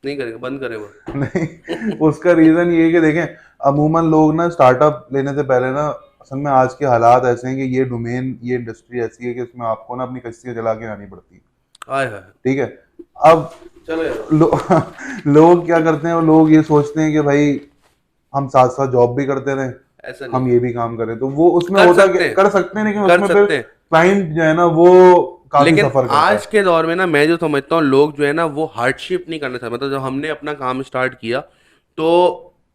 नहीं करेंगे, बंद करें वो? नहीं, उसका रीजन ये है कि देखें, अमूमन लोग ना स्टार्टअप लेने से पहले ना, असल में आज के हालात ऐसे हैं कि ये डोमेन, ये इंडस्ट्री ऐसी है कि इसमें आपको ना अपनी कश्ती जला के आनी पड़ती है। आय हाय। ठीक है। अब चलो यार। लोग क्या करते हैं, वो लोग ये सोचते हैं कि भाई हम साथ साथ जॉब भी करते रहें ऐसा नहीं हम है। ये भी काम करें, तो वो उसमें कर होता सकते हैं, कर सकते हैं, लेकिन कर उसमें फिर सकते हैं। क्लाइंट जो है ना वो काफी लेकिन सफर करता आज है। के दौर में ना मैं जो समझता हूँ, लोग जो है ना वो हार्डशिप नहीं करना चाहते। मतलब जब हमने अपना काम स्टार्ट किया तो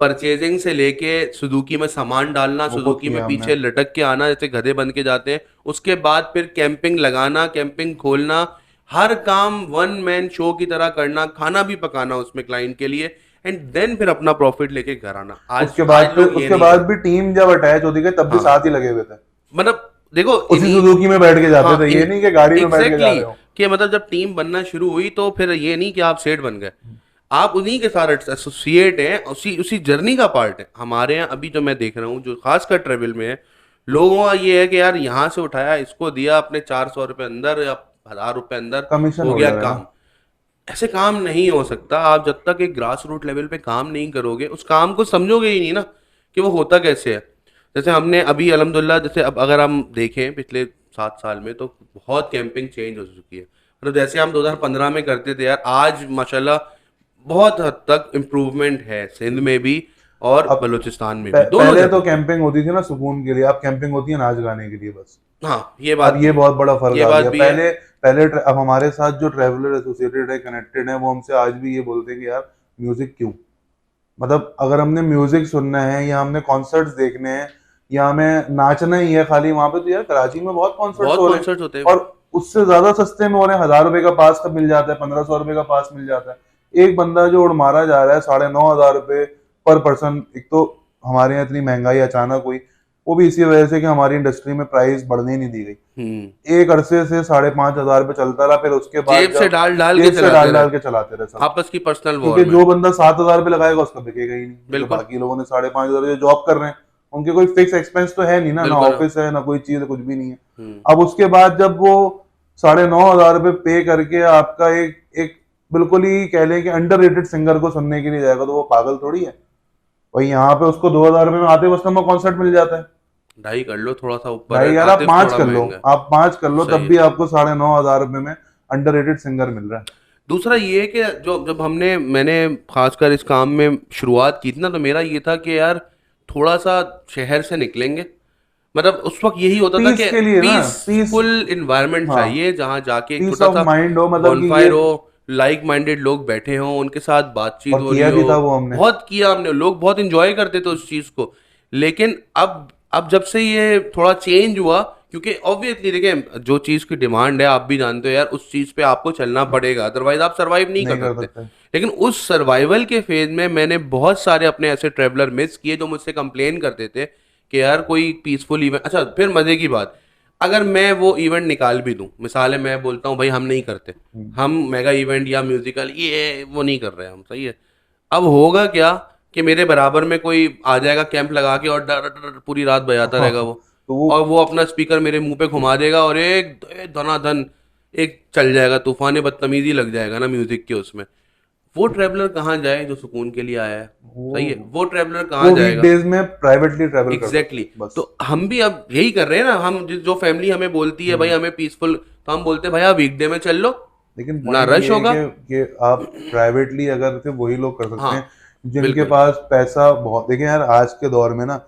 परचेजिंग से लेके सुजुकी में सामान डालना, वो खुद सुजुकी में किया हमने। पीछे लटक के आना जैसे गधे बन के जाते हैं, उसके बाद फिर कैंपिंग लगाना, कैंपिंग खोलना, हर काम वन मैन शो की तरह करना, खाना भी पकाना उसमें क्लाइंट के लिए, एंड देन फिर अपना प्रॉफिट लेके घर आना। आज आज लोग ये उसके नहीं बाद करते। भी टीम जब अटैच होती गई तब भी हाँ, साथ ही लगे हुए थे। मतलब देखो उसी इन्हीं, सुजुकी में बैठ के जाते हाँ थे, इन ये नहीं कि गाड़ी में बैठ के जा एग्जैक्टली रहे exactly, हो। कि मतलब जब टीम बनना शुरू हुई तो फिर ये नहीं कि आप सेठ बन गए, आप उन्हीं के साथ एसोसिएट हैं, उसी उसी जर्नी का पार्ट है। हमारे यहाँ अभी जो मैं देख रहा हूँ जो खासकर ट्रेवल में है, लोगों का ये है कि यार यहाँ से उठाया, इसको दिया अपने 400 रुपये अंदर या 1000 रुपये अंदर, कमीशन हो गया होल्डर है ना। काम। ऐसे काम नहीं हो सकता। आप जब तक एक ग्रास रूट लेवल पे काम नहीं करोगे, उस काम को समझोगे ही नहीं ना कि वो होता कैसे है। जैसे हमने अभी अल्हम्दुलिल्लाह, जैसे अब अगर हम देखें पिछले 7 साल में तो बहुत कैंपिंग चेंज हो चुकी है। मतलब जैसे हम 2015 में करते थे यार, आज माशाल्लाह बहुत हद तक इम्प्रूवमेंट है सिंध में भी और अब बलूचिस्तान में भी, दोनों पहले तो जगह पे। कैंपिंग होती थी ना सुकून के लिए, अब कैंपिंग होती है नाच गाने के लिए बस। हाँ ये बात अब भी ये है, बहुत बड़ा फर्क ये आ बात गया। भी है। अब हमारे साथ जो ट्रैवलर एसोसिएटेड है, कनेक्टेड है, वो हमसे आज भी ये बोलते हैं कि यार म्यूजिक क्यों, मतलब अगर हमने म्यूजिक सुनना है या हमने कॉन्सर्ट्स देखने हैं या हमें नाचना ही है खाली वहां पे, तो यार कराची में बहुत कॉन्सर्ट्स बहुत हो रहे हैं। कॉन्सर्ट्स होते हैं। और उससे ज्यादा सस्ते में हो रहे हैं, 1000 रुपए का पास तब मिल जाता है, 1500 रुपए का पास मिल जाता है। एक बंदा जो उड़ मारा जा रहा है 9,500 रुपए पर पर्सन। एक तो हमारे यहाँ इतनी महंगाई अचानक हुई, वो भी इसी वजह से कि हमारी इंडस्ट्री में प्राइस बढ़ने ही नहीं दी गई। हम्म। एक अरसे से 5,500 पे चलता रहा, फिर उसके बाद जेब से जब डाल डाल के जेब से चलाते डाल रहे, डाल के चलाते रहे सब। आपस की पर्सनल वॉर क्योंकि में। जो बंदा 7,000 पे लगाएगा उसका बिकेगा ही नहीं, जो बिल्कुल। बाकी लोगों ने 5,500 जो जॉब कर रहे हैं उनके कोई फिक्स एक्सपेंस तो है नहीं ना, ना बिल्कुल। ऑफिस है ना कोई चीज है, कुछ भी नहीं है। हम्म। अब उसके बाद जब वो 9,500 रुपये पे करके आपका एक एक बिल्कुल ही कह लें कि अंडर सिंगर को सुनने के लिए जाएगा, तो वो पागल थोड़ी है। वही यहाँ पे उसको 2,000 रुपये में आते वक्त कॉन्सर्ट मिल जाता है। ढाई कर लो, थोड़ा सा ऊपर भाई है, यार आप आतिफ पांच थोड़ा कर लो, महंगा है। आप पांच कर लो, सही तब है। भी आपको 9,500 रुपये में अंडर सिंगर मिल रहा है। दूसरा ये है कि जो जब मैंने खासकर इस काम में शुरुआत की थी ना, तो मेरा ये था कि यार थोड़ा सा शहर से निकलेंगे। मतलब उस वक्त यही होता था पीस कि के लिए ना, पीस। पीसफुल इन्वायरमेंट हाँ, चाहिए जहाँ जाके एक पीस छोटा ऑफ सा माइंड हो, मतलब कि ये। बॉनफायर हो, लाइक माइंडेड लोग बैठे हों, उनके साथ बातचीत और हो रही किया भी हो। था वो हमने। बहुत किया हमने, लोग बहुत इंजॉय करते थे उस चीज़ को। लेकिन अब जब से ये थोड़ा चेंज हुआ, क्योंकि ऑब्वियसली देखिए जो चीज़ की डिमांड है आप भी जानते हो यार, उस चीज़ पे आपको चलना पड़ेगा, अदरवाइज आप सरवाइव नहीं कर नहीं कर सकते। सकते। लेकिन उस सर्वाइवल के फेज में मैंने बहुत सारे अपने ऐसे ट्रेवलर मिस किए जो मुझसे कंप्लेन करते थे कि यार कोई पीसफुल इवेंट। अच्छा फिर मजे की बात, अगर मैं वो इवेंट निकाल भी दूं, मिसाल है मैं बोलता हूँ भाई हम नहीं करते, हम मेगा इवेंट या म्यूजिकल ये वो नहीं कर रहे हम, सही है। अब होगा क्या कि मेरे बराबर में कोई आ जाएगा कैंप लगा के और डर डर पूरी रात बजाता हाँ, रहेगा वो, तो वो और वो अपना स्पीकर मेरे मुंह पे घुमा देगा और एक धनाधन एक चल जाएगा, तूफान बदतमीजी लग जाएगा ना म्यूजिक के उसमें। वो ट्रैवलर कहाँ जाए जो सुकून के लिए आया है। वो सही है, वो ट्रैवलर कहाँ वो जाएगा। वीकडेज में प्राइवेटली ट्रैवल कर सकते एग्जैक्टली हैं exactly. बस। तो हम भी अब यही कर रहे हैं ना, हम जो फैमिली हमें बोलती है भाई हमें पीसफुल, तो हम बोलते हैं भाई आप वीकडे में चल लो, लेकिन ना पॉइंट रश ये है होगा। कि आप प्राइवेटली अगर सिर्फ वही लोग कर सकते हाँ हैं जिनके बिल्कुल। पास पैसा बहुत। देखें यार आज के दौर में ना,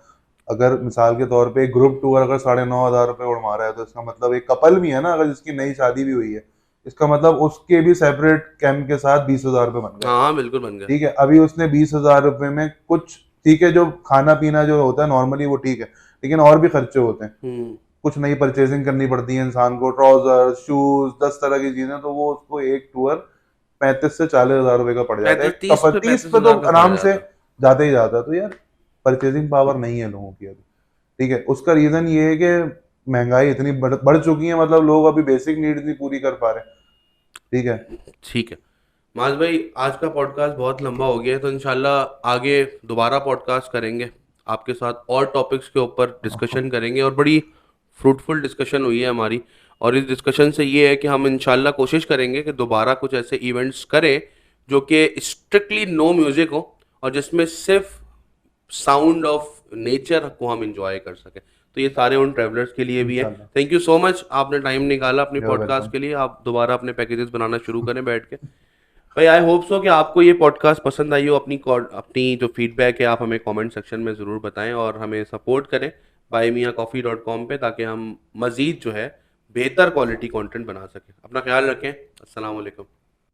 अगर मिसाल के तौर पे एक ग्रुप टूर अगर 9,500 रुपये उड़ा रहा है, तो इसका मतलब एक कपल भी है ना, अगर जिसकी नई शादी भी हुई है, इसका मतलब उसके भी सेपरेट कैंप के साथ 20,000 रुपये बन गए। हाँ हाँ बिल्कुल बन गया। ठीक है, अभी उसने 20,000 रुपये में कुछ, ठीक है, जो खाना पीना जो होता है नॉर्मली वो ठीक है, लेकिन और भी खर्चे होते हैं। हम्म। कुछ नई परचेजिंग करनी पड़ती है इंसान को, ट्राउजर शूज 10 तरह की चीजें, तो वो उसको एक टूर 35 से 40 हजार रुपए का पड़ जाता है। 30 पे 30 पैंतीस पे तो हजार का पड़ आराम से जाता है। जाते ही जाता है। तो यार परचेजिंग पावर नहीं है लोगों की अभी। ठीक है, उसका रीजन ये है कि महंगाई इतनी बढ़ चुकी है, मतलब लोग अभी बेसिक नीड्स नहीं पूरी कर पा रहे। ठीक है। ठीक है माज भाई, आज का पॉडकास्ट बहुत लंबा हो गया है, तो इंशाल्लाह आगे दोबारा पॉडकास्ट करेंगे आपके साथ, और टॉपिक्स के ऊपर डिस्कशन करेंगे। और बड़ी फ्रूटफुल डिस्कशन हुई है हमारी, और इस डिस्कशन से ये है कि हम इंशाल्लाह कोशिश करेंगे कि दोबारा कुछ ऐसे इवेंट्स करें जो कि स्ट्रिक्टली नो म्यूज़िक हो, और जिसमें सिर्फ साउंड ऑफ नेचर को हम इंजॉय कर सकें। तो ये सारे उन ट्रैवलर्स के लिए भी है। इंशाल्लाह। थैंक यू सो मच, आपने टाइम निकाला अपनी यू आर पॉडकास्ट वेलकम। के लिए। आप दोबारा अपने पैकेजेस बनाना शुरू करें बैठ के। भाई आई होप सो कि आपको ये पॉडकास्ट पसंद आई हो। अपनी जो फीडबैक है आप हमें कमेंट सेक्शन में ज़रूर बताएं और हमें सपोर्ट करें buymeacoffee.com पे, ताकि हम मज़ीद जो है बेहतर क्वालिटी कंटेंट बना सकें। अपना ख्याल रखें। अस्सलाम वालेकुम।